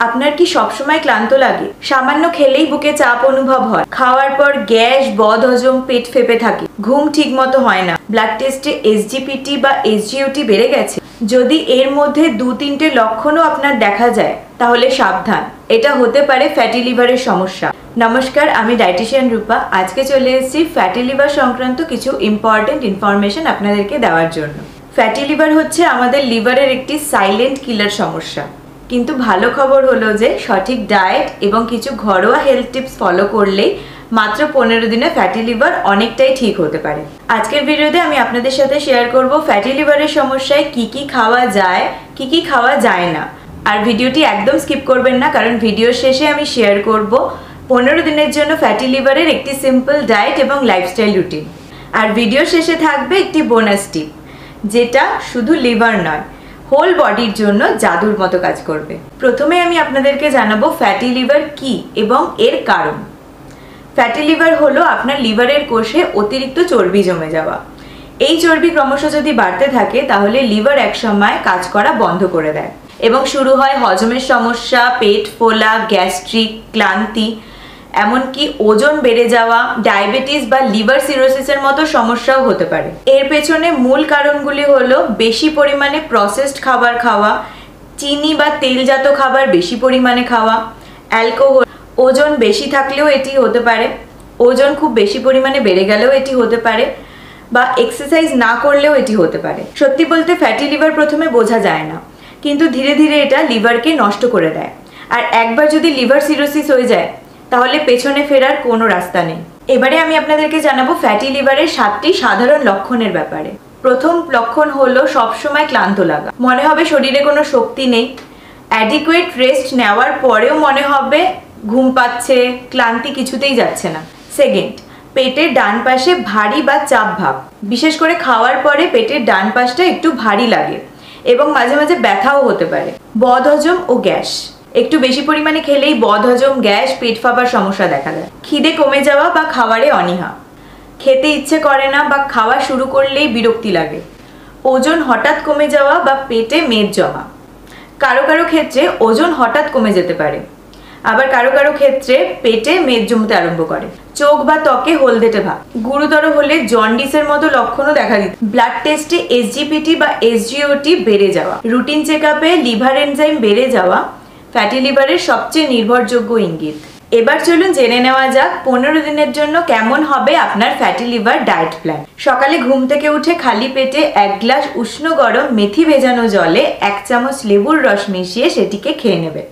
আপনার কি সবসময় ক্লান্ত লাগে? সামান্য খেলেই বুকে চাপ অনুভব হয়, খাওয়ার পর গ্যাস, বদহজম, পেট ফেপে থাকে, ঘুম ঠিক মতো হয় না, ব্লাড টেস্টে এসজিপিটি বা এসজিওটি বেড়ে গেছে? যদি এর মধ্যে 2-3টে লক্ষণও আপনার দেখা যায় তাহলে সাবধান, এটা হতে পারে ফ্যাটি লিভারের সমস্যা। নমস্কার, আমি ডায়েটিশিয়ান রূপা। আজকে চলে এসেছি ফ্যাটি লিভার সংক্রান্ত কিছু ইম্পর্টেন্ট ইনফরমেশন আপনাদেরকে দেওয়ার জন্য। ফ্যাটি লিভার হচ্ছে আমাদের লিভারের একটি সাইলেন্ট কিলার সমস্যা, কিন্তু ভালো খবর হলো যে সঠিক ডায়েট এবং কিছু ঘরোয়া হেলথ টিপস ফলো করলেই মাত্র 15 দিনে ফ্যাটি লিভার অনেকটাই ঠিক হতে পারে। আজকের ভিডিওতে আমি আপনাদের সাথে শেয়ার করব ফ্যাটি লিভারের সমস্যায় কি কি খাওয়া যায়, কি কি খাওয়া যায় না। আর ভিডিওটি একদম স্কিপ করবেন না, কারণ ভিডিওর শেষে আমি শেয়ার করব 15 দিনের জন্য ফ্যাটি লিভারের একটি সিম্পল ডায়েট এবং লাইফস্টাইল রুটিন। আর ভিডিওর শেষে থাকবে একটি বোনাস টিপ, যেটা শুধু লিভার নয়, হোল বডির জন্য জাদুর মতো কাজ করবে। প্রথমে আমি আপনাদেরকে জানাবো ফ্যাটি লিভার কি এবং এর কারণ। ফ্যাটি লিভার হলো আপনার লিভারের কোষে অতিরিক্ত চর্বি জমে যাওয়া। এই চর্বি ক্রমশ যদি বাড়তে থাকে তাহলে লিভার একসময় কাজ করা বন্ধ করে দেয় এবং শুরু হয় হজমের সমস্যা, পেট ফোলা, গ্যাস্ট্রিক, ক্লান্তি, এমনকি ওজন বেড়ে যাওয়া, ডায়াবেটিস বা লিভার সিরোসিসের মতো সমস্যাও হতে পারে। এর পেছনে মূল কারণগুলি হলো বেশি পরিমাণে প্রসেসড খাবার খাওয়া, চিনি বা তেলজাত খাবার বেশি পরিমাণে খাওয়া, অ্যালকোহল, ওজন বেশি থাকলেও এটি হতে পারে, ওজন খুব বেশি পরিমাণে বেড়ে গেলেও এটি হতে পারে, বা এক্সারসাইজ না করলেও এটি হতে পারে। সত্যি বলতে ফ্যাটি লিভার প্রথমে বোঝা যায় না, কিন্তু ধীরে ধীরে এটা লিভারকে নষ্ট করে দেয়। আর একবার যদি লিভার সিরোসিস হয়ে যায় তাহলে পেছনে ফেরার কোনো রাস্তা নেই। এবারে আমি আপনাদেরকে জানাবো ফ্যাটি লিভারের 7টি সাধারণ লক্ষণের ব্যাপারে। প্রথম লক্ষণ হলো সবসময় ক্লান্ত লাগা, মনে হবে শরীরে কোনো শক্তি নেই। অ্যাডিকুয়েট রেস্ট নেওয়ার পরেও মনে হবে ঘুম পাচ্ছে, ক্লান্তি কিছুতেই যাচ্ছে না। সেকেন্ড, পেটের ডান পাশে ভারী বা চাপ ভাব, বিশেষ করে খাওয়ার পরে পেটের ডান পাশটা একটু ভারী লাগে এবং মাঝে মাঝে ব্যথাও হতে পারে। বদহজম ও গ্যাস, একটু বেশি পরিমাণে খেলেই বদহজম, গ্যাস, পেট ফাঁপার সমস্যা দেখা যায়। খিদে কমে যাওয়া বা খাবারে অনীহা, খেতে ইচ্ছে করে না বা খাওয়া শুরু করলেই বিরক্তি লাগে। ওজন হঠাৎ কমে যাওয়া বা পেটে মেদ জমা, কারো কারো ক্ষেত্রে ওজন হঠাৎ কমে যেতে পারে, আবার কারো কারো ক্ষেত্রে পেটে মেদ জমতে আরম্ভ করে। চোখ বা ত্বকে হলদেটে ভাব, গুরুতর হলে জন্ডিসের মতো লক্ষণও দেখা দিতে। ব্লাড টেস্টে এসজিপিটি বা এসজিওটি বেড়ে যাওয়া, রুটিন চেকআপে লিভার এনজাইম বেড়ে যাওয়া ফ্যাটি লিভারের সবচেয়ে নির্ভরযোগ্য ইঙ্গিত। এবার চলুন জেনে নেওয়া যাক 15 দিনের জন্য কেমন হবে আপনার ফ্যাটি লিভার ডায়েট প্ল্যান। সকালে ঘুম থেকে উঠে খালি পেটে 1 গ্লাস উষ্ণ গরম মেথি ভেজানো জলে 1 চামচ লেবুর রস মিশিয়ে সেটিকে খেয়ে নেবেন।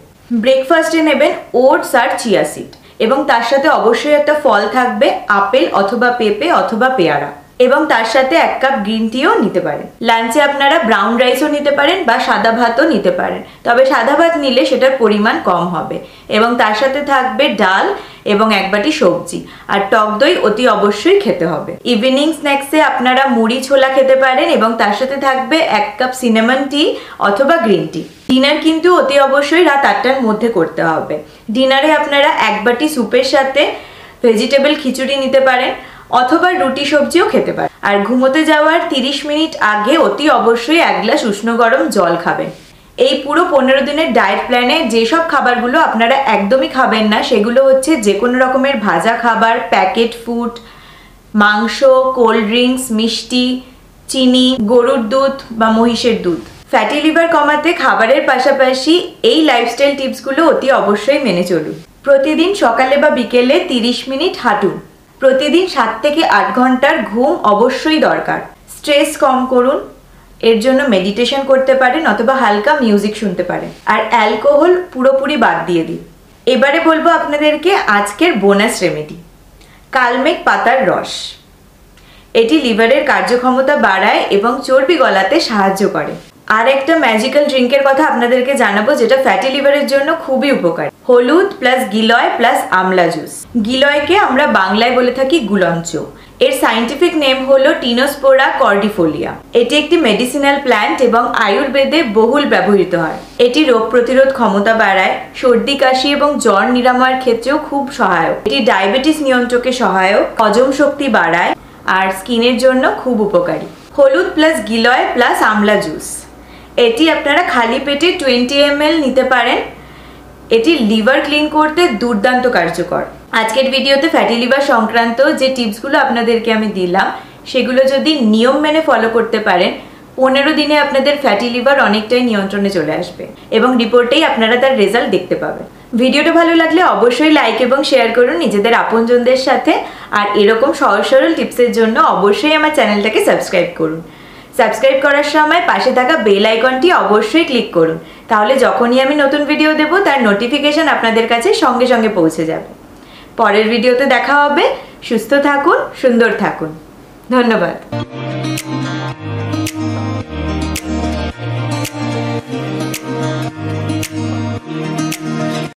ব্রেকফাস্টে নেবেন ওটস আর চিয়া সিড, এবং তার সাথে অবশ্যই একটা ফল থাকবে, আপেল অথবা পেঁপে অথবা পেয়ারা, এবং তার সাথে 1 কাপ গ্রিন টিও নিতে পারেন। লাঞ্চে আপনারা ব্রাউন রাইসও নিতে পারেন বা সাদা ভাতও নিতে পারেন, তবে সাদা ভাত নিলে সেটার পরিমাণ কম হবে, এবং তার সাথে থাকবে ডাল এবং 1 বাটি সবজি, আর টক দই অতি অবশ্যই খেতে হবে। ইভিনিং স্ন্যাক্সে আপনারা মুড়ি ছোলা খেতে পারেন এবং তার সাথে থাকবে 1 কাপ সিনামন টি অথবা গ্রিন টি। ডিনার কিন্তু অতি অবশ্যই রাত 8টার মধ্যে করতে হবে। ডিনারে আপনারা 1 বাটি স্যুপের সাথে ভেজিটেবল খিচুড়ি নিতে পারেন অথবা রুটি সবজিও খেতে পারেন। আর ঘুমোতে যাওয়ার 30 মিনিট আগে অতি অবশ্যই 1 গ্লাস উষ্ণ গরম জল খাবেন। এই পুরো 15 দিনের ডায়েট প্ল্যানে যেসব খাবারগুলো আপনারা একদমই খাবেন না সেগুলো হচ্ছে যে কোনো রকমের ভাজা খাবার, প্যাকেট ফুড, মাংস, কোল্ড ড্রিঙ্কস, মিষ্টি, চিনি, গরুর দুধ বা মহিষের দুধ। ফ্যাটি লিভার কমাতে খাবারের পাশাপাশি এই লাইফস্টাইল টিপসগুলো অতি অবশ্যই মেনে চলুন। প্রতিদিন সকালে বা বিকেলে 30 মিনিট হাঁটুন। প্রতিদিন 7 থেকে 8 ঘন্টার ঘুম অবশ্যই দরকার। স্ট্রেস কম করুন, এর জন্য মেডিটেশন করতে পারেন অথবা হালকা মিউজিক শুনতে পারেন। আর অ্যালকোহল পুরোপুরি বাদ দিয়ে দিন। এবারে বলবো আপনাদেরকে আজকের বোনাস রেমেডি, কালমেঘ পাতার রস। এটি লিভারের কার্যক্ষমতা বাড়ায় এবং চর্বি গলাতে সাহায্য করে। আর একটা ম্যাজিক্যাল ড্রিঙ্কের কথা আপনাদেরকে জানাবো যেটা ফ্যাটি লিভারের জন্য খুবই উপকারী, হলুদ প্লাস গিলয় প্লাস আমলা জুস। গিলয়কে আমরা বাংলায় বলে থাকি গুলঞ্চ। এর সাইন্টিফিক নেম হলো টিনোস্পোরা কর্ডিফোলিয়া। এটি একটি মেডিসিনাল প্ল্যান্ট এবং আয়ুর্বেদে বহুল ব্যবহৃত হয়। এটি রোগ প্রতিরোধ ক্ষমতা বাড়ায়, সর্দি কাশি এবং জ্বর নিরাময়ের ক্ষেত্রেও খুব সহায়ক। এটি ডায়াবেটিস নিয়ন্ত্রণে সহায়ক, হজম শক্তি বাড়ায় আর স্কিনের জন্য খুব উপকারী। হলুদ প্লাস গিলয় প্লাস আমলা জুস, এটি আপনারা খালি পেটে 20 ml নিতে পারেন এটি লিভার ক্লিন করতে দুর্দান্ত কার্যকর। আজকের ভিডিওতে ফ্যাটি লিভার সংক্রান্ত যে টিপসগুলো আপনাদেরকে আমি দিলাম সেগুলো যদি নিয়ম মেনে ফলো করতে পারেন 15 দিনে আপনাদের ফ্যাটি লিভার অনেকটাই নিয়ন্ত্রণে চলে আসবে এবং রিপোর্টেই আপনারা তার রেজাল্ট দেখতে পাবেন। ভিডিওটা ভালো লাগলে অবশ্যই লাইক এবং শেয়ার করুন নিজেদের আপনজনদের সাথে। আর এরকম সহজ সরল টিপসের জন্য অবশ্যই আমার চ্যানেলটাকে সাবস্ক্রাইব করুন। সাবস্ক্রাইব করার সময় পাশে থাকা বেল আইকনটি অবশ্যই ক্লিক করুন, তাহলে যখনই আমি নতুন ভিডিও দেব তার নোটিফিকেশন আপনাদের কাছে সঙ্গে সঙ্গে পৌঁছে যাবে। পরের ভিডিওতে দেখা হবে। সুস্থ থাকুন, সুন্দর থাকুন। ধন্যবাদ।